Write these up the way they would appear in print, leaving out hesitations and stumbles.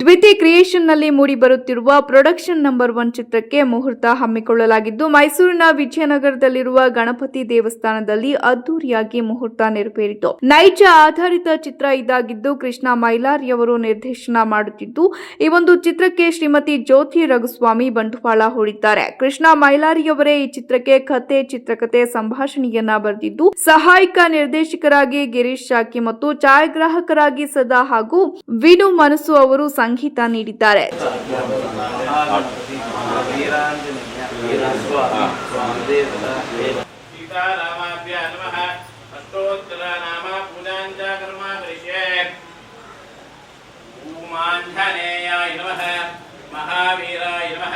ದ್ವಿತಿ creation ನಲ್ಲಿ ಮೂಡಿ ಬರುತ್ತಿರುವ production number 1 ಚಿತ್ರಕ್ಕೆ ಮುಹೂರ್ತ ಹಮ್ಮಿಕೊಳ್ಳಲಾಗಿದ್ದು ಮೈಸೂರಿನ ವಿಜಯನಗರದಲ್ಲಿರುವ ಗಣಪತಿ ದೇವಸ್ಥಾನದಲ್ಲಿ ಅದ್ದೂರಿಯಾಗಿ ಮುಹೂರ್ತ ನೆರವೇರಿತು. ನೈಜ ಆಧಾರಿತ ಚಿತ್ರ ಇದಾಗಿದ್ದು ಕೃಷ್ಣ ಮೈಲಾರಿ ಅವರು ನಿರ್ದೇಶನ ಮಾಡುತ್ತಿದ್ದು ಈ ಒಂದು ಚಿತ್ರಕ್ಕೆ ಶ್ರೀಮತಿ ಜ್ಯೋತಿ ರಘುಸ್ವಾಮಿ ಬಂಡವಾಳ ಹೂಡಿದ್ದಾರೆ. ಕೃಷ್ಣ ಮೈಲಾರಿಯವರೇ ಈ ಚಿತ್ರಕ್ಕೆ ಕಥೆ, ಚಿತ್ರಕಥೆ, ಸಂಭಾಷಣೆಯನ್ನ ಬರೆದಿದ್ದು ಸಹಾಯಕ ನಿರ್ದೇಶಕರಾಗಿ ಗಿರೀಶ್ ಶಾಕಿ ಮತ್ತು ಛಾಯಾಗ್ರಾಹಕರಾಗಿ ಸದಾ ಹಾಗೂ ವಿನು ಮನಸ್ಸು ಅವರು ಸಂಗೀತ ನೀಡಿದ್ದಾರೆ. महावीराय नमः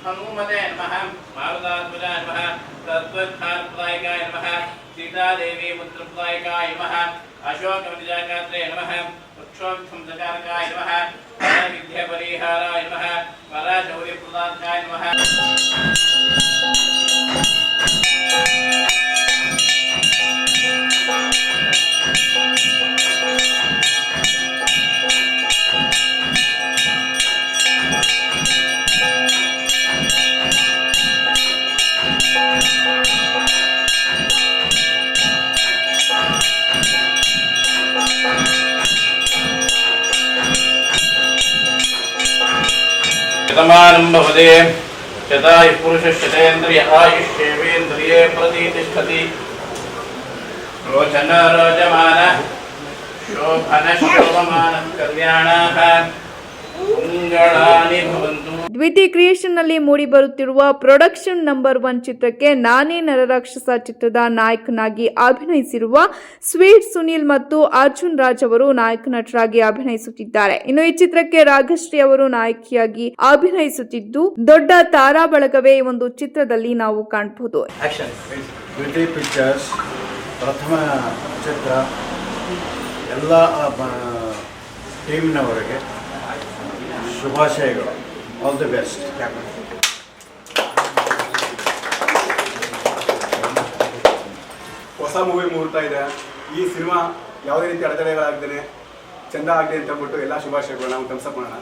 हनुमते नमः मारुतात्मजाय नमः तत्त्वज्ञानप्रदायकाय नमः सीतादेवी पुत्रप्रदायकाय नमः अशोकविजयगात्रे नमः वृक्षोत्थमसकारकाय नमः विद्यापरिहाराय नमः वरशौर्यप्रदायकाय नमः शतमानं भवते शतायुः पुरुषशतेन्द्रिय आयुष्येवेन्द्रिये प्रतिष्ठति रोचन रोचमान शोभन शोभमान कल्याणाः मंगलानि भवन्तु. ದ್ವಿತಿ ಕ್ರಿಯೇಷನ್ ನಲ್ಲಿ ಮೂಡಿ ಬರುತ್ತಿರುವ ಪ್ರೊಡಕ್ಷನ್ ನಂಬರ್ 1 ಚಿತ್ರಕ್ಕೆ ನಾನೇ ನರರಾಕ್ಷಸ ಚಿತ್ರದ ನಾಯಕನಾಗಿ ಅಭಿನಯಿಸಿರುವ ಸ್ವೀಟ್ ಸುನಿಲ್ ಮತ್ತು ಅರ್ಜುನ್ ರಾಜ್ ಅವರು ನಾಯಕ ನಟರಾಗಿ ಅಭಿನಯಿಸುತ್ತಿದ್ದಾರೆ. ಇನ್ನು ಈ ಚಿತ್ರಕ್ಕೆ ರಾಘಶ್ರೀ ಅವರು ನಾಯಕಿಯಾಗಿ ಅಭಿನಯಿಸುತ್ತಿದ್ದು ದೊಡ್ಡ ತಾರಾ ಬಳಗವೇ ಈ ಒಂದು ಚಿತ್ರದಲ್ಲಿ ನಾವು ಕಾಣಬಹುದು. ದ್ವಿತಿ ಪಿಕ್ಚರ್ಸ್ ಪ್ರಥಮ ಚಿತ್ರ ಎಲ್ಲ ಟೀಮ್ನವರಿಗೆ ಶುಭಾಶಯಗಳು. All the best. ಹೊಸ ಮೂವಿ ಮುಹೂರ್ತ ಇದೆ. ಈ ಸಿನಿಮಾ ಯಾವುದೇ ರೀತಿ ಅಡೆತಡೆಗಳಾಗ್ದೇನೆ ಚೆಂದ ಆಗಲಿ ಅಂತ ಹೇಳ್ಬಿಟ್ಟು ಎಲ್ಲ ಶುಭಾಶಯಗಳು ನಾವು ಥಮ್ಸಪ್ ಮಾಡೋಣ.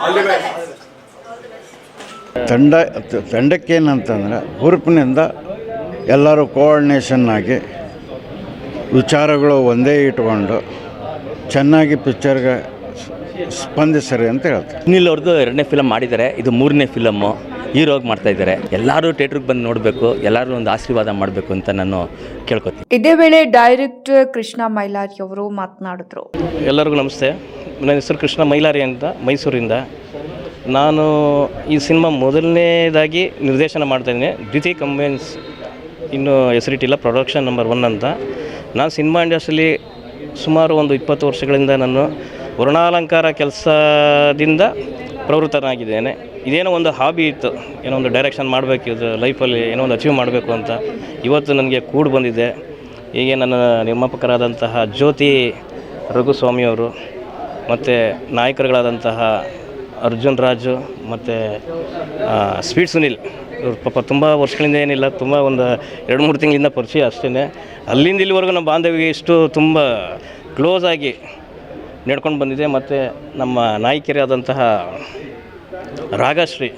All the best. ತಂಡಕ್ಕೇನಂತಂದರೆ ಹುರುಪಿನಿಂದ ಎಲ್ಲರೂ ಕೋಆರ್ಡಿನೇಷನ್ ಆಗಿ ವಿಚಾರಗಳು ಒಂದೇ ಇಟ್ಕೊಂಡು ಚೆನ್ನಾಗಿ ಪಿಕ್ಚರ್ಗೆ ಸ್ಪಂದಿಸ್ರಿ ಅಂತ ಹೇಳ್ತಾರೆ. ಸುನಿಲ್ ಅವ್ರದ್ದು 2ನೇ ಫಿಲಮ್ ಮಾಡಿದ್ದಾರೆ, ಇದು 3ನೇ ಫಿಲಮ್ಮು ಹೀರೋಗಿ ಮಾಡ್ತಾ ಇದ್ದಾರೆ. ಎಲ್ಲರೂ ಥಿಯೇಟ್ರಿಗೆ ಬಂದು ನೋಡಬೇಕು, ಎಲ್ಲರೂ ಒಂದು ಆಶೀರ್ವಾದ ಮಾಡಬೇಕು ಅಂತ ನಾನು ಕೇಳ್ಕೊತೀನಿ. ಇದೇ ವೇಳೆ ಡೈರೆಕ್ಟರ್ ಕೃಷ್ಣ ಮೈಲಾರಿ ಅವರು ಮಾತನಾಡಿದ್ರು. ಎಲ್ಲರಿಗೂ ನಮಸ್ತೆ. ನನ್ನ ಹೆಸರು ಕೃಷ್ಣ ಮೈಲಾರಿ ಅಂತ, ಮೈಸೂರಿಂದ. ನಾನು ಈ ಸಿನಿಮಾ ಮೊದಲನೇದಾಗಿ ನಿರ್ದೇಶನ ಮಾಡ್ತಾಯಿದ್ದೀನಿ. ದ್ವಿತಿ ಕಂಬೈನ್ಸ್ ಇನ್ನೂ ಹೆಸರಿಟ್ಟಿಲ್ಲ, ಪ್ರೊಡಕ್ಷನ್ ನಂಬರ್ 1 ಅಂತ. ನಾನು ಸಿನಿಮಾ ಇಂಡಸ್ಟ್ರಿಯಲ್ಲಿ ಸುಮಾರು ಒಂದು 20 ವರ್ಷಗಳಿಂದ ನಾನು ವರ್ಣಾಲಂಕಾರ ಕೆಲಸದಿಂದ ಪ್ರವೃತ್ತನಾಗಿದ್ದೇನೆ. ಇದೇನೋ ಒಂದು ಹಾಬಿ ಇತ್ತು, ಏನೋ ಒಂದು ಡೈರೆಕ್ಷನ್ ಮಾಡಬೇಕು, ಇದು ಲೈಫಲ್ಲಿ ಏನೋ ಒಂದು ಅಚೀವ್ ಮಾಡಬೇಕು ಅಂತ ಇವತ್ತು ನನಗೆ ಕೂಡಿ ಬಂದಿದೆ. ಹೀಗೆ ನನ್ನ ನಿರ್ಮಾಪಕರಾದಂತಹ ಜ್ಯೋತಿ ರಘುಸ್ವಾಮಿಯವರು ಮತ್ತು ನಾಯಕರುಗಳಾದಂತಹ ಅರ್ಜುನ್ ರಾಜು ಮತ್ತು ಸ್ವೀಟ್ ಸುನಿಲ್ ಇವ್ರು ಪಾಪ ತುಂಬ ವರ್ಷಗಳಿಂದ ಏನಿಲ್ಲ, ತುಂಬ ಒಂದು 2-3 ತಿಂಗಳಿಂದ ಪರಿಚಯ ಅಷ್ಟೇ. ಅಲ್ಲಿಂದ ಇಲ್ಲಿವರೆಗೂ ನಮ್ಮ ಬಾಂಧವ್ಯ ಇಷ್ಟು ತುಂಬ ಕ್ಲೋಸ್ ಆಗಿ ನಡ್ಕೊಂಡು ಬಂದಿದೆ. ಮತ್ತು ನಮ್ಮ ನಾಯಕಿಯರಾದಂತಹ ರಾಘಶ್ರೀ,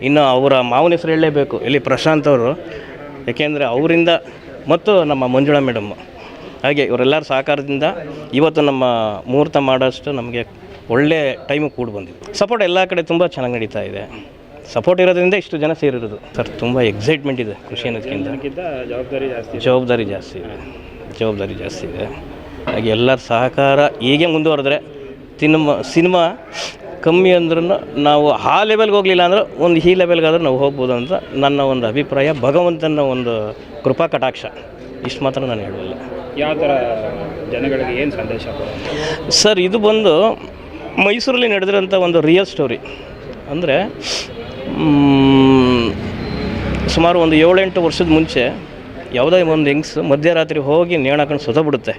ಇನ್ನು ಅವರ ಮಾವನ ಹೆಸರು ಹೇಳಲೇಬೇಕು, ಇಲ್ಲಿ ಪ್ರಶಾಂತ್ ಅವರು, ಏಕೆಂದರೆ ಅವರಿಂದ ಮತ್ತು ನಮ್ಮ ಮಂಜುಳಾ ಮೇಡಮ್ಮು, ಹಾಗೆ ಇವರೆಲ್ಲರ ಸಹಕಾರದಿಂದ ಇವತ್ತು ನಮ್ಮ ಮುಹೂರ್ತ ಮಾಡೋಷ್ಟು ನಮಗೆ ಒಳ್ಳೆ ಟೈಮು ಕೂಡ ಬಂದಿದೆ. ಸಪೋರ್ಟ್ ಎಲ್ಲ ಕಡೆ ತುಂಬ ಚೆನ್ನಾಗಿ ನಡೀತಾ ಇದೆ. ಸಪೋರ್ಟ್ ಇರೋದ್ರಿಂದ ಇಷ್ಟು ಜನ ಸೇರಿರೋದು ಸರ್. ತುಂಬ ಎಕ್ಸೈಟ್ಮೆಂಟ್ ಇದೆ, ಖುಷಿ ಅನ್ನೋದಕ್ಕಿಂತ ಜವಾಬ್ದಾರಿ ಜಾಸ್ತಿ ಇದೆ. ಹಾಗೆ ಎಲ್ಲರ ಸಹಕಾರ ಹೀಗೆ ಮುಂದುವರೆದ್ರೆ ಸಿನಿಮಾ ಕಮ್ಮಿ ಅಂದ್ರೂ ನಾವು ಆ ಲೆವೆಲ್ಗೆ ಹೋಗಲಿಲ್ಲ ಅಂದ್ರೆ ಒಂದು ಈ ಲೆವೆಲ್ಗಾದ್ರೆ ನಾವು ಹೋಗ್ಬೋದು ಅಂತ ನನ್ನ ಒಂದು ಅಭಿಪ್ರಾಯ. ಭಗವಂತನ ಒಂದು ಕೃಪಾ ಕಟಾಕ್ಷ, ಇಷ್ಟು ಮಾತ್ರ ನಾನು ಹೇಳೋಲ್ಲ. ಯಾವ ಥರ ಜನಗಳಿಗೆ ಏನು ಸಂದೇಶ ಸರ್? ಇದು ಬಂದು ಮೈಸೂರಲ್ಲಿ ನಡೆದಿರೋಂಥ ಒಂದು ರಿಯಲ್ ಸ್ಟೋರಿ. ಅಂದರೆ ಸುಮಾರು ಒಂದು 7-8 ವರ್ಷದ ಮುಂಚೆ ಯಾವುದೇ ಒಂದು ಹೆಂಗ್ಸ್ ಮಧ್ಯರಾತ್ರಿ ಹೋಗಿ ನೇಣಾಕೊಂಡು ಸತ್ತೋಗ್ಬಿಡುತ್ತೆ.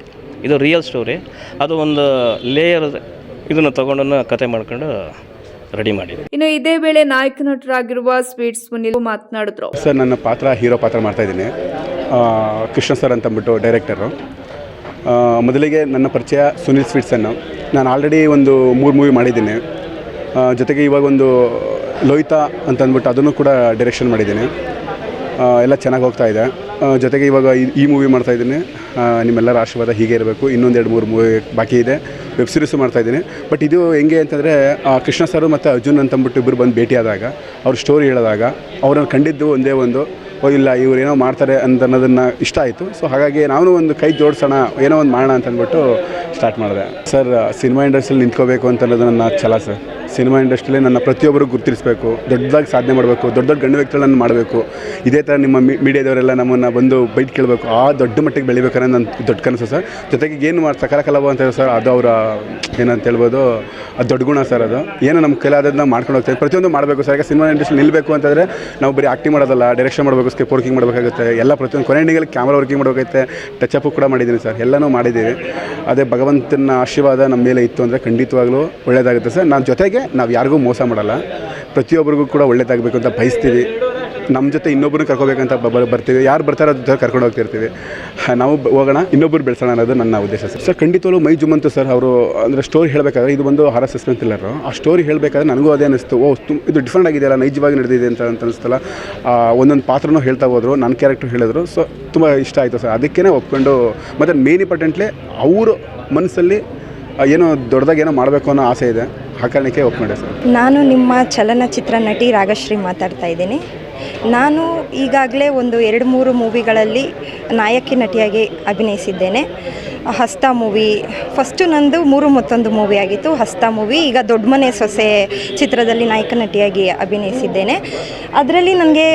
ಇದು ರಿಯಲ್ ಸ್ಟೋರಿ. ಅದು ಒಂದು ಲೇಯರ್ ಇದನ್ನು ತೊಗೊಂಡು ಕತೆ ಮಾಡ್ಕೊಂಡು ರೆಡಿ ಮಾಡಿದೆ. ಇನ್ನು ಇದೇ ವೇಳೆ ನಾಯಕ ನಟರಾಗಿರುವ ಸ್ವೀಟ್ ಸುನಿಲ್ ಮಾತನಾಡಿದ್ರು. ಸರ್, ನನ್ನ ಹೀರೋ ಪಾತ್ರ ಮಾಡ್ತಾ ಇದ್ದೀನಿ. ಕೃಷ್ಣ ಸರ್ ಅಂತಂದ್ಬಿಟ್ಟು ಡೈರೆಕ್ಟರು. ಮೊದಲಿಗೆ ನನ್ನ ಪರಿಚಯ ಸುನಿಲ್ ಸ್ವೀಟ್ಸನ್ನು. ನಾನು ಆಲ್ರೆಡಿ ಒಂದು 3 ಮೂವಿ ಮಾಡಿದ್ದೀನಿ. ಜೊತೆಗೆ ಇವಾಗ ಒಂದು ಲೋಹಿತಾ ಅಂತ ಅಂದ್ಬಿಟ್ಟು ಅದನ್ನು ಕೂಡ ಡೈರೆಕ್ಷನ್ ಮಾಡಿದ್ದೀನಿ. ಎಲ್ಲ ಚೆನ್ನಾಗಿ ಹೋಗ್ತಾ ಇದೆ. ಜೊತೆಗೆ ಇವಾಗ ಈ ಮೂವಿ ಮಾಡ್ತಾಯಿದ್ದೀನಿ. ನಿಮ್ಮೆಲ್ಲರ ಆಶೀರ್ವಾದ ಹೀಗೆ ಇರಬೇಕು. ಇನ್ನೊಂದು 2-3 ಮೂವಿ ಬಾಕಿ ಇದೆ. ವೆಬ್ ಸೀರೀಸು ಮಾಡ್ತಾಯಿದ್ದೀನಿ. ಬಟ್ ಇದು ಹೆಂಗೆ ಅಂತಂದರೆ ಕೃಷ್ಣ ಸರ್ ಮತ್ತು ಅರ್ಜುನ್ ಅಂತಂದ್ಬಿಟ್ಟು ಇಬ್ಬರು ಬಂದು ಭೇಟಿಯಾದಾಗ ಅವ್ರ ಸ್ಟೋರಿ ಹೇಳಿದಾಗ ಅವ್ರನ್ನ ಕಂಡಿದ್ದು ಒಂದೇ ಒಂದು ಇಲ್ಲ ಇವ್ರು ಏನೋ ಮಾಡ್ತಾರೆ ಅಂತ ಅನ್ನೋದನ್ನು ಇಷ್ಟ ಆಯಿತು. ಸೊ ಹಾಗಾಗಿ ನಾನು ಒಂದು ಕೈ ಜೋಡಿಸೋಣ, ಏನೋ ಒಂದು ಮಾಡೋಣ ಅಂತಂದ್ಬಿಟ್ಟು ಸ್ಟಾರ್ಟ್ ಮಾಡಿದೆ. ಸರ್, ಸಿನಿಮಾ ಇಂಡಸ್ಟ್ರಿಯಲ್ಲಿ ನಿಂತ್ಕೋಬೇಕು ಅಂತ ಅನ್ನೋದು ನನ್ನ ಛಲ ಸರ್. ಸಿನಿಮಾ ಇಂಡಸ್ಟ್ರಿಯಲ್ಲಿ ನನ್ನ ಪ್ರತಿಯೊಬ್ಬರು ಗುರುತಿಸಬೇಕು, ದೊಡ್ಡದಾಗಿ ಸಾಧನೆ ಮಾಡಬೇಕು, ದೊಡ್ಡ ದೊಡ್ಡ ಗಂಡು ವ್ಯಕ್ತಿಗಳನ್ನು ಮಾಡಬೇಕು. ಇದೇ ಥರ ನಿಮ್ಮ ಮೀಡಿಯಾದವರೆಲ್ಲ ನಮ್ಮನ್ನು ಬಂದು ಬೈಟ್ ಕೇಳಬೇಕು, ಆ ದೊಡ್ಡ ಮಟ್ಟಿಗೆ ಬೆಳಿಬೇಕನ್ನೋ ನನ್ನ ದೊಡ್ಡ ಕನಸು ಸರ್. ಜೊತೆಗೆ ಏನು ಸಕಲ ಕಲಾವ ಅಂತ ಸರ್, ಅದು ಅವರ ಏನಂತ ಹೇಳ್ಬೋದು, ಅದು ದೊಡ್ಡ ಗುಣ ಸರ್. ಅದು ಏನು ನಮ್ಮ ಕೈಲಾದದನ್ನ ಮಾಡ್ಕೊಂಡು ಹೋಗ್ತಾರೆ, ಪ್ರತಿಯೊಂದು ಮಾಡಬೇಕು ಸರ್. ಈಗ ಸಿನಿಮಾ ಇಂಡಸ್ಟ್ರಿ ನಿಲ್ಲಬೇಕು ಅಂತಂದರೆ ನಾವು ಬರೀ ಆ್ಯಕ್ಟಿಂಗ್ ಮಾಡೋದಲ್ಲ, ಡೈರೆಕ್ಷನ್ ಮಾಡಬೇಕು, ಸ್ಕ್ರಿಪ್ಟ್ ವರ್ಕಿಂಗ್ ಮಾಡಬೇಕಾಗುತ್ತೆ, ಎಲ್ಲ ಪ್ರತಿಯೊಂದು ಕೊನೆ ಎಂಡಿಂಗಲ್ಲಿ ಕ್ಯಾಮ್ರಾ ವರ್ಕಿಂಗ್ ಮಾಡಬೇಕಾಗುತ್ತೆ, ಟಚ್ ಕೂಡ ಮಾಡಿದ್ದೀನಿ ಸರ್, ಎಲ್ಲನೂ ಮಾಡಿದ್ದೀವಿ. ಅದೇ ಭಗವಂತನ ಆಶೀರ್ವಾದ ನಮ್ಮ ಮೇಲೆ ಇತ್ತು ಅಂದರೆ ಖಂಡಿತವಾಗ್ಲೂ ಒಳ್ಳೆಯದಾಗುತ್ತೆ ಸರ್. ನಾನು ಜೊತೆಗೆ ನಾವು ಯಾರಿಗೂ ಮೋಸ ಮಾಡಲ್ಲ, ಪ್ರತಿಯೊಬ್ಬರಿಗೂ ಕೂಡ ಒಳ್ಳೇದಾಗಬೇಕು ಅಂತ ಬಯಸ್ತೀವಿ. ನಮ್ಮ ಜೊತೆ ಇನ್ನೊಬ್ಬರನ್ನ ಕರ್ಕೋಬೇಕಂತ ಬರ್ತೀವಿ. ಯಾರು ಬರ್ತಾರೋ ಅದ್ರ ಜೊತೆ ಕರ್ಕೊಂಡು ಹೋಗ್ತಿರ್ತೀವಿ. ನಾವು ಹೋಗೋಣ, ಇನ್ನೊಬ್ಬರು ಬೆಳೆಸೋಣ ಅನ್ನೋದು ನನ್ನ ಉದ್ದೇಶ ಸರ್. ಸರ್, ಖಂಡಿತವಾಗ್ಲೂ ಮೈ ಜುಮ್ಮಂತು ಸರ್. ಅವರು ಅಂದರೆ ಸ್ಟೋರಿ ಹೇಳಬೇಕಾದ್ರೆ, ಇದು ಒಂದು ಹಾರರ್ ಸಸ್ಪೆನ್ಸ್ ಥ್ರಿಲ್ಲರು. ಆ ಸ್ಟೋರಿ ಹೇಳಬೇಕಾದ್ರೆ ನನಗೂ ಅದೇ ಅನ್ನಿಸ್ತು, ಇದು ಡಿಫ್ರೆಂಟ್ ಆಗಿದೆಯಲ್ಲ, ನೈಜವಾಗಿ ನಡೆದಿದೆ ಅಂತ ಅನಿಸ್ತಲ್ಲ. ಒಂದೊಂದು ಪಾತ್ರನೂ ಹೇಳ್ತಾ ಹೋದರು, ನನ್ನ ಕ್ಯಾರೆಕ್ಟರ್ ಹೇಳಿದ್ರು. ಸೊ ತುಂಬ ಇಷ್ಟ ಆಯಿತು ಸರ್. ಅದಕ್ಕೇ ಒಪ್ಕೊಂಡು, ಮತ್ತು ಮೇನ್ ಇಂಪಾರ್ಟೆಂಟ್ಲಿ ಅವರು ಮನಸ್ಸಲ್ಲಿ ಏನೋ ದೊಡ್ಡದಾಗಿ ಏನೋ ಮಾಡಬೇಕು ಅನ್ನೋ ಆಸೆ ಇದೆ. ಆ ಕಾರಣಕ್ಕೆ ಒಪ್ಕೊಂಡೆ ಸರ್. ನಾನು ನಿಮ್ಮ ಚಲನಚಿತ್ರ ನಟಿ ರಾಗಶ್ರೀ ಮಾತಾಡ್ತಾ ಇದ್ದೀನಿ. ನಾನು ಈಗಾಗಲೇ ಒಂದು 2-3 ಮೂವಿಗಳಲ್ಲಿ ನಾಯಕಿ ನಟಿಯಾಗಿ ಅಭಿನಯಿಸಿದ್ದೇನೆ. ಹಸ್ತ ಮೂವಿ ಫಸ್ಟು ನಂದು 3 ಮತ್ತೊಂದು ಮೂವಿ ಆಗಿತ್ತು, ಹಸ್ತ ಮೂವಿ. ಈಗ ದೊಡ್ಡ ಮನೆ ಸೊಸೆ ಚಿತ್ರದಲ್ಲಿ ನಾಯಕ ನಟಿಯಾಗಿ ಅಭಿನಯಿಸಿದ್ದೇನೆ. ಅದರಲ್ಲಿ ನನಗೆ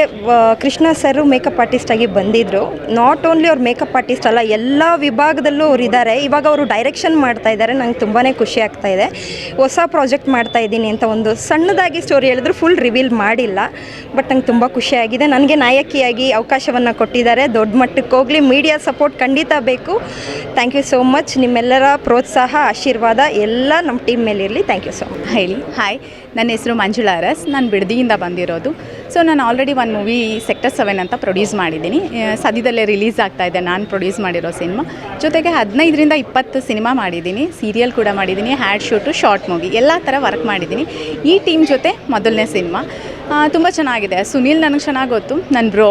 ಕೃಷ್ಣ ಸರ್ ಮೇಕಪ್ ಆರ್ಟಿಸ್ಟಾಗಿ ಬಂದಿದ್ದರು. ನಾಟ್ ಓನ್ಲಿ ಅವ್ರು ಮೇಕಪ್ ಆರ್ಟಿಸ್ಟ್ ಅಲ್ಲ, ಎಲ್ಲ ವಿಭಾಗದಲ್ಲೂ ಅವ್ರು ಇದ್ದಾರೆ. ಇವಾಗ ಅವರು ಡೈರೆಕ್ಷನ್ ಮಾಡ್ತಾ ಇದ್ದಾರೆ. ನಂಗೆ ತುಂಬಾ ಖುಷಿ ಆಗ್ತಾ ಇದೆ. ಹೊಸ ಪ್ರಾಜೆಕ್ಟ್ ಮಾಡ್ತಾ ಇದ್ದೀನಿ ಅಂತ ಒಂದು ಸಣ್ಣದಾಗಿ ಸ್ಟೋರಿ ಹೇಳಿದ್ರು, ಫುಲ್ ರಿವೀಲ್ ಮಾಡಿಲ್ಲ. ಬಟ್ ನಂಗೆ ತುಂಬ ಖುಷಿಯಾಗಿದೆ. ನನಗೆ ನಾಯಕಿಯಾಗಿ ಅವಕಾಶವನ್ನು ಕೊಟ್ಟಿದ್ದಾರೆ. ದೊಡ್ಡ ಮಟ್ಟಕ್ಕೆ ಹೋಗಲಿ, ಮೀಡಿಯಾ ಸಪೋರ್ಟ್ ಖಂಡಿತ ಬೇಕು. Thank you so much. ನಿಮ್ಮೆಲ್ಲರ ಪ್ರೋತ್ಸಾಹ, ಆಶೀರ್ವಾದ ಎಲ್ಲ ನಮ್ಮ ಟೀಮ್ ಮೇಲೆ ಇರಲಿ. Thank you so much. ಹೇಳಿ. ಹಾಯ್, ನನ್ನ ಹೆಸರು ಮಂಜುಳಾ ಅರಸ್. ನಾನು ಬಿಡದಿಯಿಂದ ಬಂದಿರೋದು. ಸೊ ನಾನು ಆಲ್ರೆಡಿ ಒಂದು ಮೂವಿ ಸೆಕ್ಟರ್ 7 ಅಂತ ಪ್ರೊಡ್ಯೂಸ್ ಮಾಡಿದ್ದೀನಿ. ಸದ್ಯದಲ್ಲೇ ರಿಲೀಸ್ ಆಗ್ತಾ ಇದೆ ನಾನು ಪ್ರೊಡ್ಯೂಸ್ ಮಾಡಿರೋ ಸಿನಿಮಾ. ಜೊತೆಗೆ 15ರಿಂದ 20 ಸಿನಿಮಾ ಮಾಡಿದ್ದೀನಿ, ಸೀರಿಯಲ್ ಕೂಡ ಮಾಡಿದ್ದೀನಿ, ಹ್ಯಾಡ್ ಶೂಟು, ಶಾರ್ಟ್ ಮೂವಿ ಎಲ್ಲ ಥರ ವರ್ಕ್ ಮಾಡಿದ್ದೀನಿ. ಈ ಟೀಮ್ ಜೊತೆ ಮೊದಲನೇ ಸಿನಿಮಾ ತುಂಬ ಚೆನ್ನಾಗಿದೆ. ಸುನೀಲ್ ನನಗೆ ಚೆನ್ನಾಗಿ ಗೊತ್ತು, ನನ್ನ ಬ್ರೋ.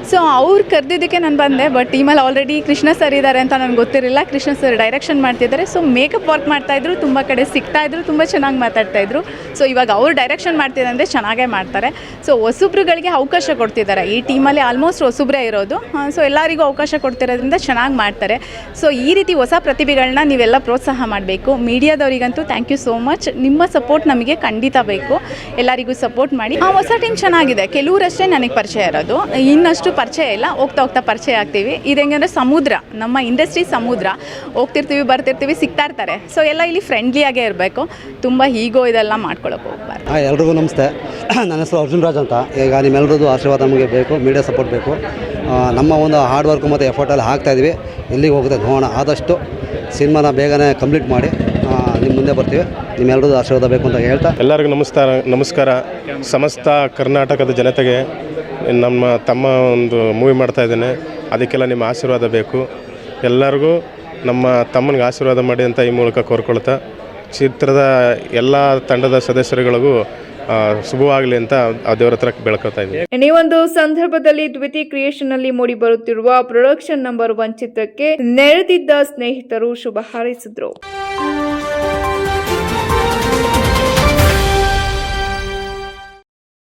ಸೊ ಅವ್ರು ಕರೆದಿದ್ದಕ್ಕೆ ನಾನು ಬಂದೆ. ಬಟ್ ಟೀಮಲ್ಲಿ ಆಲ್ರೆಡಿ ಕೃಷ್ಣ ಸರ್ ಇದ್ದಾರೆ ಅಂತ ನನಗೆ ಗೊತ್ತಿರಲಿಲ್ಲ. ಕೃಷ್ಣ ಸರ್ ಡೈರೆಕ್ಷನ್ ಮಾಡ್ತಿದ್ದಾರೆ. ಸೊ ಮೇಕಪ್ ವರ್ಕ್ ಮಾಡ್ತಾಯಿದ್ರು, ತುಂಬ ಕಡೆ ಸಿಗ್ತಾಯಿದ್ರು, ತುಂಬ ಚೆನ್ನಾಗಿ ಮಾತಾಡ್ತಾಯಿದ್ರು. ಸೊ ಇವಾಗ ಅವ್ರು ಡೈರೆಕ್ಷನ್ ಮಾಡ್ತಿದ್ದಾರೆ ಅಂದರೆ ಚೆನ್ನಾಗೇ ಮಾಡ್ತಾರೆ. ಸೊ ಹೊಸಬ್ರುಗಳಿಗೆ ಅವಕಾಶ ಕೊಡ್ತಿದ್ದಾರೆ. ಈ ಟೀಮಲ್ಲಿ ಆಲ್ಮೋಸ್ಟ್ ಹೊಸಬ್ರೇ ಇರೋದು. ಸೊ ಎಲ್ಲರಿಗೂ ಅವಕಾಶ ಕೊಡ್ತಿರೋದ್ರಿಂದ ಚೆನ್ನಾಗಿ ಮಾಡ್ತಾರೆ. ಸೊ ಈ ರೀತಿ ಹೊಸ ಪ್ರತಿಭೆಗಳನ್ನ ನೀವೆಲ್ಲ ಪ್ರೋತ್ಸಾಹ ಮಾಡಬೇಕು. ಮೀಡಿಯಾದವರಿಗಂತೂ ಥ್ಯಾಂಕ್ ಯು ಸೋ ಮಚ್. ನಿಮ್ಮ ಸಪೋರ್ಟ್ ನಮಗೆ ಖಂಡಿತ ಬೇಕು. ಎಲ್ಲರಿಗೂ ಸಪೋರ್ಟ್ ಮಾಡಿ. ಹೊಸ ಟೀಮ್ ಚೆನ್ನಾಗಿದೆ. ಕೆಲವರಷ್ಟೇ ನನಗೆ ಪರಿಚಯ ಇರೋದು, ಇನ್ನಷ್ಟು ಪರಿಚಯ ಇಲ್ಲ. ಹೋಗ್ತಾ ಹೋಗ್ತಾ ಪರಿಚಯ ಆಗ್ತೀವಿ. ಇದು ಹೆಂಗಂದರೆ ಸಮುದ್ರ, ನಮ್ಮ ಇಂಡಸ್ಟ್ರಿ ಸಮುದ್ರ. ಹೋಗ್ತಿರ್ತೀವಿ, ಬರ್ತಿರ್ತೀವಿ, ಸಿಗ್ತಾ ಇರ್ತಾರೆ. ಸೊ ಎಲ್ಲ ಇಲ್ಲಿ ಫ್ರೆಂಡ್ಲಿಯಾಗೇ ಇರಬೇಕು. ತುಂಬ ಹೀಗೋ ಇದೆಲ್ಲ ಮಾಡ್ಕೊಳಕ್ಕೆ ಹೋಗ್ಬಾರ್ದು. ಎಲ್ರಿಗೂ ನಮಸ್ತೆ. ನನ್ನ ಹೆಸರು ಅರ್ಜುನ್ ರಾಜ್ ಅಂತ. ಈಗ ನಿಮ್ಮೆಲ್ಲರದ್ದು ಆಶೀರ್ವಾದ ನಮಗೆ ಬೇಕು, ಮೀಡಿಯಾ ಸಪೋರ್ಟ್ ಬೇಕು. ನಮ್ಮ ಒಂದು ಹಾರ್ಡ್ ವರ್ಕು ಮತ್ತು ಎಫರ್ಟಲ್ಲಿ ಹಾಕ್ತಾಯಿದ್ವಿ. ಎಲ್ಲಿಗೆ ಹೋಗುತ್ತೆ ನೋಡೋಣ. ಆದಷ್ಟು ಸಿನಿಮಾನ ಬೇಗನೆ ಕಂಪ್ಲೀಟ್ ಮಾಡಿ ನಿಮ್ಮ ಮುಂದೆ ಬರ್ತೀವಿ. ನಿಮ್ಮೆಲ್ಲರದ್ದು ಆಶೀರ್ವಾದ ಬೇಕು ಅಂತ ಹೇಳ್ತಾ ಎಲ್ಲರಿಗೂ ನಮಸ್ಕಾರ. ಸಮಸ್ತ ಕರ್ನಾಟಕದ ಜನತೆಗೆ ನಮ್ಮ ತಮ್ಮ ಒಂದು ಮೂವಿ ಮಾಡ್ತಾಯಿದ್ದೇನೆ, ಅದಕ್ಕೆಲ್ಲ ನಿಮ್ಮ ಆಶೀರ್ವಾದ ಬೇಕು. ಎಲ್ಲರಿಗೂ ನಮ್ಮ ತಮ್ಮನಿಗೆ ಆಶೀರ್ವಾದ ಮಾಡಿ ಅಂತ ಈ ಮೂಲಕ ಕೋರ್ಕೊಳ್ತಾ, ಚಿತ್ರದ ಎಲ್ಲ ತಂಡದ ಸದಸ್ಯರುಗಳಿಗೂ ಶುಭವಾಗಲಿ ಅಂತ ಆ ದೇವರ ಹತ್ರ ಬೆಳ್ಕೊತಾ ಇದ್ದೀನಿ. ಈ ಒಂದು ಸಂದರ್ಭದಲ್ಲಿ ದ್ವಿತಿ ಕ್ರಿಯೇಷನ್ ನಲ್ಲಿ ಮೂಡಿ ಬರುತ್ತಿರುವ ಪ್ರೊಡಕ್ಷನ್ ನಂಬರ್ 1 ಚಿತ್ರಕ್ಕೆ ನೆರೆದಿದ್ದ ಸ್ನೇಹಿತರು ಶುಭ ಹಾರೈಸಿದ್ರು.